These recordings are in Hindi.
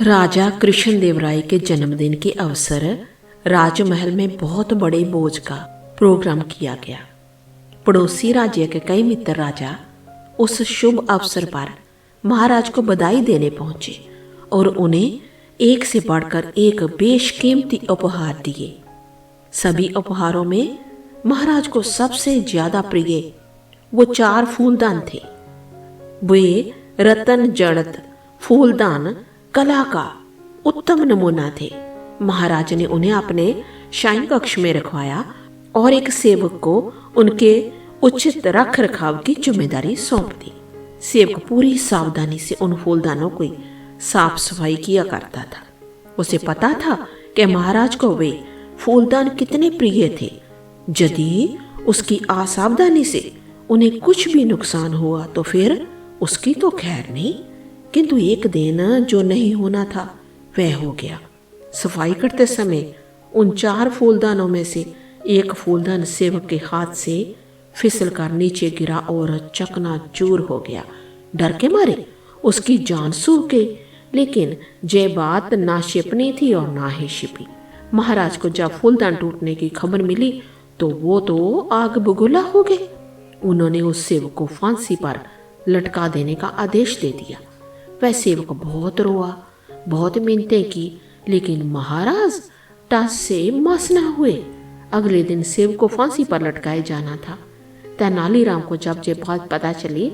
राजा कृष्णदेव राय के जन्मदिन के अवसर राजमहल में बहुत बड़े भोज का प्रोग्राम किया गया। पड़ोसी राज्य के कई मित्र राजा उस शुभ अवसर पर महाराज को बधाई देने पहुंचे और उन्हें एक से बढ़कर एक बेशकीमती उपहार दिए। सभी उपहारों में महाराज को सबसे ज्यादा प्रिय वो 4 फूलदान थे। वे रतन जड़त फूलदान कला का उत्तम नमूना थे। महाराज ने उन्हें अपने शयन कक्ष में रखवाया और एक सेवक को उनके उचित रख रखाव की जिम्मेदारी सौंप दी। सेवक पूरी सावधानी से उन फूलदानों की साफ सफाई किया करता था। उसे पता था कि महाराज को वे फूलदान कितने प्रिय थे। यदि उसकी असावधानी से उन्हें कुछ भी नुकसान हुआ तो फिर उसकी तो खैर नहीं, किंतु एक दिन जो नहीं होना था वह हो गया। सफाई करते समय उन 4 फूलदानों में से एक फूलदान सेवक के हाथ से फिसलकर नीचे गिरा और चकनाचूर हो गया। डर के मारे उसकी जान सूख गई, लेकिन ये बात ना छिपनी थी और ना ही छिपी। महाराज को जब फूलदान टूटने की खबर मिली तो वो तो आग बबूला हो गए। उन्होंने उस सेवक को फांसी पर लटका देने का आदेश दे दिया। वह सेवक बहुत रोआ, बहुत मिन्नतें की, लेकिन महाराज टस से मस न हुए। अगले दिन सेवक को फांसी पर लटकाए जाना था। तेनालीराम को जब ये बात पता चली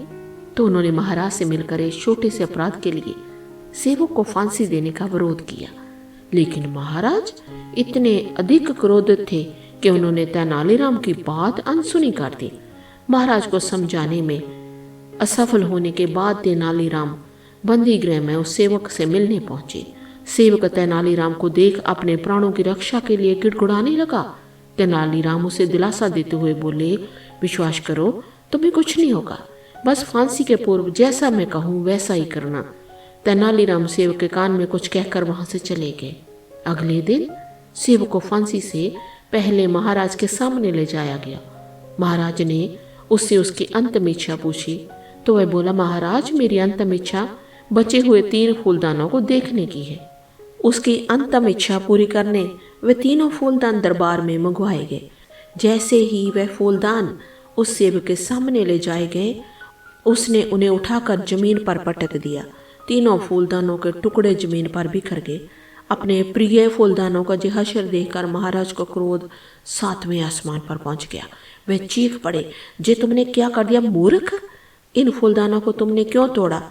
तो उन्होंने महाराज से मिलकर एक छोटे से अपराध के लिए सेवक को फांसी देने का विरोध किया, लेकिन महाराज इतने अधिक क्रोधित थे कि उन्होंने तेनालीराम की बात अनसुनी कर दी। महाराज को समझाने में असफल होने के बाद तेनालीराम बंदी गृह में उस सेवक से मिलने पहुंचे। सेवक तेनालीराम को देख अपने प्राणों की रक्षा के लिए गिड़गिड़ाने लगा। तेनालीराम उसे दिलासा देते हुए बोले, विश्वास करो, तुम्हें कुछ नहीं होगा, बस फांसी के पूर्व जैसा मैं कहूँ वैसा ही करना। तेनालीराम सेवक के कान में कुछ कहकर वहां से चले गए। अगले दिन सेवक को फांसी से पहले महाराज के सामने ले जाया गया। महाराज ने उससे उसकी अंतिम इच्छा पूछी तो वह बोला, महाराज, मेरी अंतिम इच्छा बचे हुए 3 फूलदानों को देखने की है। उसकी अंतिम इच्छा पूरी करने वे तीनों फूलदान दरबार में मंगवाए गए। जैसे ही वह फूलदान उस सेवक के सामने ले जाए गए, उसने उन्हें उठाकर जमीन पर पटक दिया। तीनों फूलदानों के टुकड़े जमीन पर बिखर गए। अपने प्रिय फूलदानों का हश्र देखकर महाराज को क्रोध 7वें आसमान पर पहुंच गया। वह चीख पड़े, जे तुमने क्या कर दिया मूर्ख, इन फूलदानों को तुमने क्यों तोड़ा?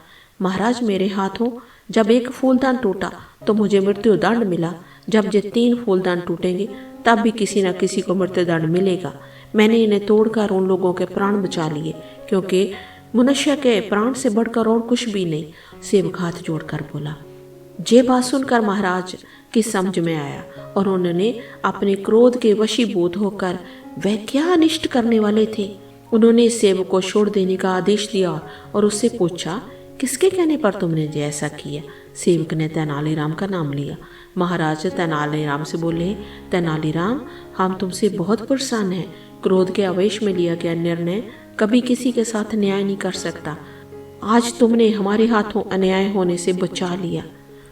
महाराज, मेरे हाथों जब एक फूलदान टूटा तो मुझे मृत्यु दंड मिला। जब ये 3 फूलदान टूटेंगे तब भी किसी न किसी को मृत्यु दंड मिलेगा। मैंने इन्हें तोड़कर उन लोगों के प्राण बचा लिए, क्योंकि मनुष्य के प्राण से बढ़कर और कुछ भी नहीं। सेवक हाथ जोड़कर बोला। ये बात सुनकर महाराज की समझ में आया और उन्होंने अपने क्रोध के वशीभूत होकर वह क्या अनिष्ट करने वाले थे, उन्होंने सेवक को छोड़ देने का आदेश दिया और उससे पूछा, किसके कहने पर तुमने ऐसा किया? सेवक ने तेनालीराम का नाम लिया। महाराज तेनालीराम से बोले, तेनालीराम, हम तुमसे बहुत परेशान हैं। क्रोध के आवेश में लिया गया निर्णय कभी किसी के साथ न्याय नहीं कर सकता। आज तुमने हमारे हाथों अन्याय होने से बचा लिया।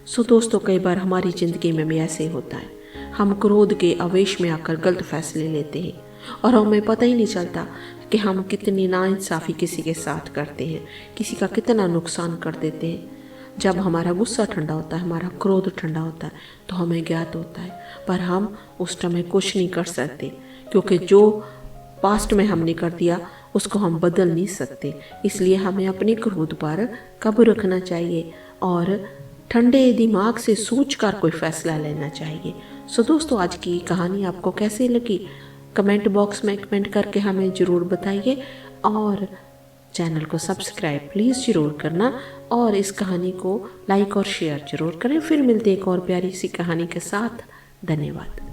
सो दोस्तों, कई बार हमारी जिंदगी में भी ऐसे होता है। हम क्रोध के आवेश में आकर गलत फैसले लेते हैं और हमें पता ही नहीं चलता कि हम कितनी नाइंसाफ़ी किसी के साथ करते हैं, किसी का कितना नुकसान कर देते हैं। जब हमारा गुस्सा ठंडा होता है, हमारा क्रोध ठंडा होता है तो हमें ज्ञात होता है, पर हम उस समय कुछ नहीं कर सकते, क्योंकि जो पास्ट में हमने कर दिया उसको हम बदल नहीं सकते। इसलिए हमें अपने क्रोध पर काबू रखना चाहिए और ठंडे दिमाग से सोचकर कोई फैसला लेना चाहिए। सो दोस्तों, आज की कहानी आपको कैसी लगी कमेंट बॉक्स में कमेंट करके हमें ज़रूर बताइए और चैनल को सब्सक्राइब प्लीज़ ज़रूर करना और इस कहानी को लाइक और शेयर ज़रूर करें। फिर मिलते एक और प्यारी सी कहानी के साथ। धन्यवाद।